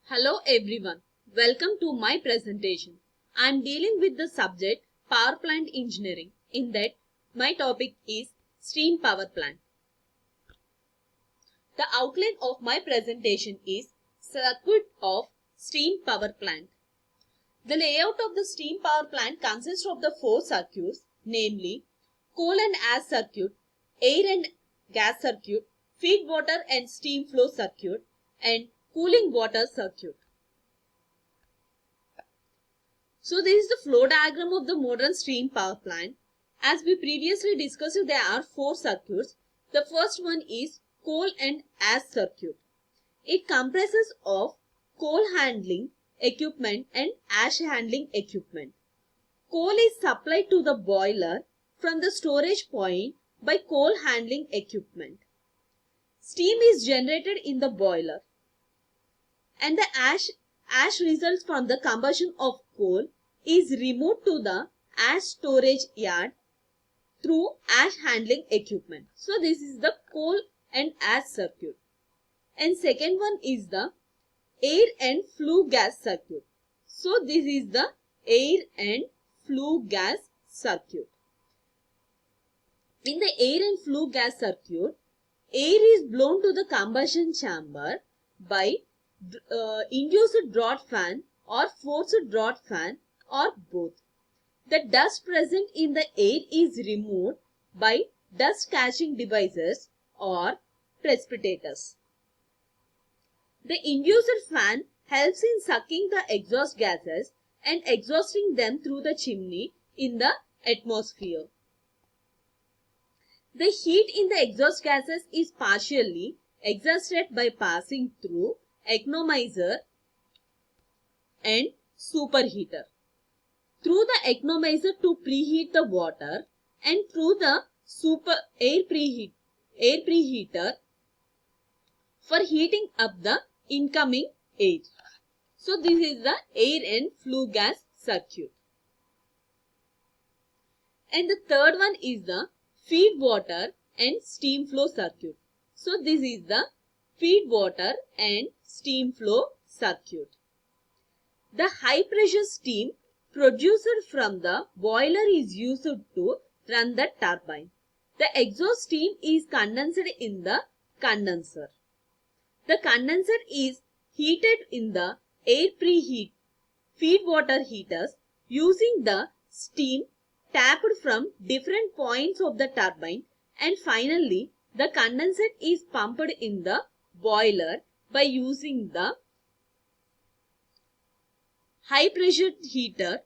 Hello everyone, welcome to my presentation. I am dealing with the subject power plant engineering. In that, my topic is steam power plant. The outline of my presentation is circuit of steam power plant. The layout of the steam power plant consists of the four circuits, namely coal and ash circuit, air and gas circuit, feed water and steam flow circuit, and cooling water circuit. So this is the flow diagram of the modern steam power plant. As we previously discussed, there are four circuits. The first one is coal and ash circuit. It comprises of coal handling equipment and ash handling equipment. Coal is supplied to the boiler from the storage point by coal handling equipment. Steam is generated in the boiler, and the ash results from the combustion of coal is removed to the ash storage yard through ash handling equipment. So this is the coal and ash circuit. And second one is the air and flue gas circuit. So this is the air and flue gas circuit. In the air and flue gas circuit, air is blown to the combustion chamber by induced draught fan or forced draught fan or both. The dust present in the air is removed by dust catching devices or precipitators. The induced fan helps in sucking the exhaust gases and exhausting them through the chimney in the atmosphere. The heat in the exhaust gases is partially exhausted by passing through economizer and superheater. Through the economizer to preheat the water and through the air preheater for heating up the incoming air. So this is the air and flue gas circuit. And the third one is the feed water and steam flow circuit. So this is the feed water and steam flow circuit. The high pressure steam produced from the boiler is used to run the turbine. The exhaust steam is condensed in the condenser. The condenser is heated in the air preheat feed water heaters using the steam tapped from different points of the turbine, and finally the condensate is pumped in the boiler by using the low pressure heater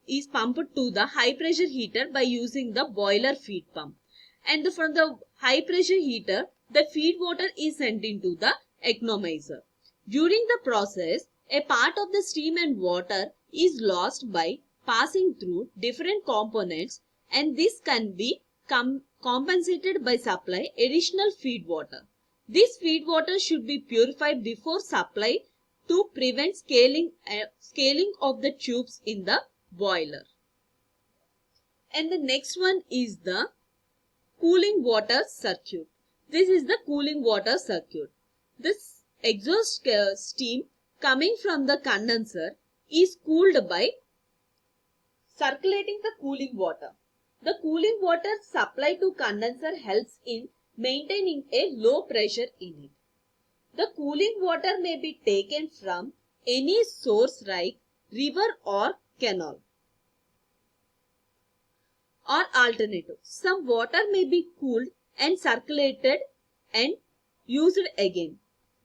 is pumped to the high pressure heater by using the boiler feed pump, and from the high pressure heater the feed water is sent into the economizer. During the process, a part of the steam and water is lost by passing through different components, and this can be compensated by supply additional feed water. This feed water should be purified before supply to prevent scaling of the tubes in the boiler. And the next one is the cooling water circuit. This is the cooling water circuit. This exhaust steam coming from the condenser is cooled by circulating the cooling water. The cooling water supply to condenser helps in maintaining a low pressure in it. The cooling water may be taken from any source like river or canal. Or alternative, some water may be cooled and circulated and used again.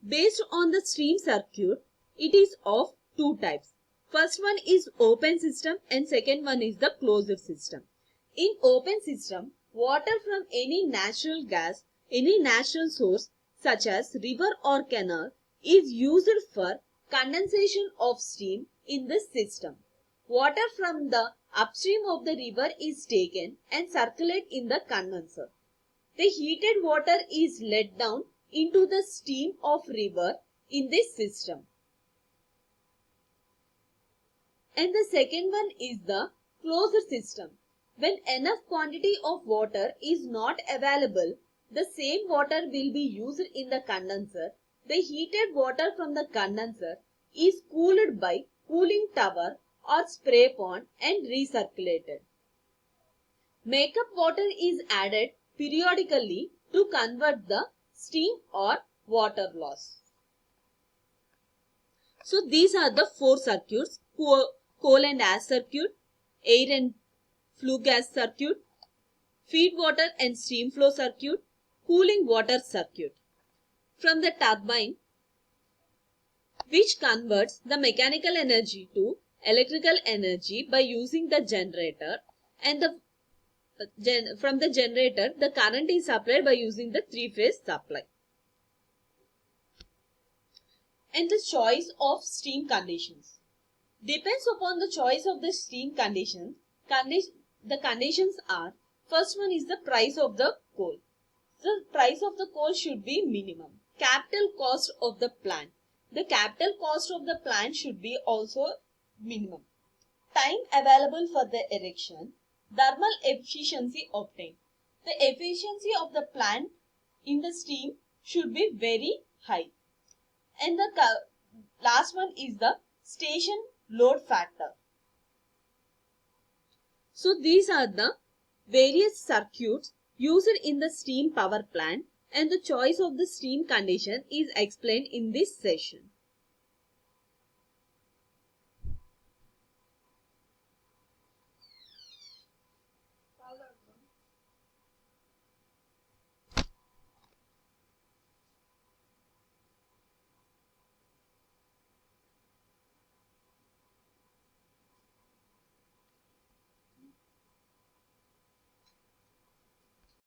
Based on the steam circuit, it is of two types. First one is open system and second one is the closed system. In open system, water from any natural gas, any natural source such as river or canal is used for condensation of steam in this system. Water from the upstream of the river is taken and circulated in the condenser. The heated water is let down into the stream of river in this system. And the second one is the closed system. When enough quantity of water is not available, the same water will be used in the condenser. The heated water from the condenser is cooled by cooling tower or spray pond and recirculated. Makeup water is added periodically to convert the steam or water loss. So these are the four circuits: coal and ash circuit, air and flue gas circuit, feed water and steam flow circuit, cooling water circuit. From the turbine, which converts the mechanical energy to electrical energy by using the generator, and from the generator the current is supplied by using the three-phase supply. And the choice of steam conditions depends upon the choice of the steam conditions. The conditions are: first one is the price of the coal. The price of the coal should be minimum. Capital cost of the plant. The capital cost of the plant should be also minimum. Time available for the erection. Thermal efficiency obtained. The efficiency of the plant in the steam should be very high. And the last one is the station load factor. So these are the various circuits used in the steam power plant, and the choice of the steam condition is explained in this session.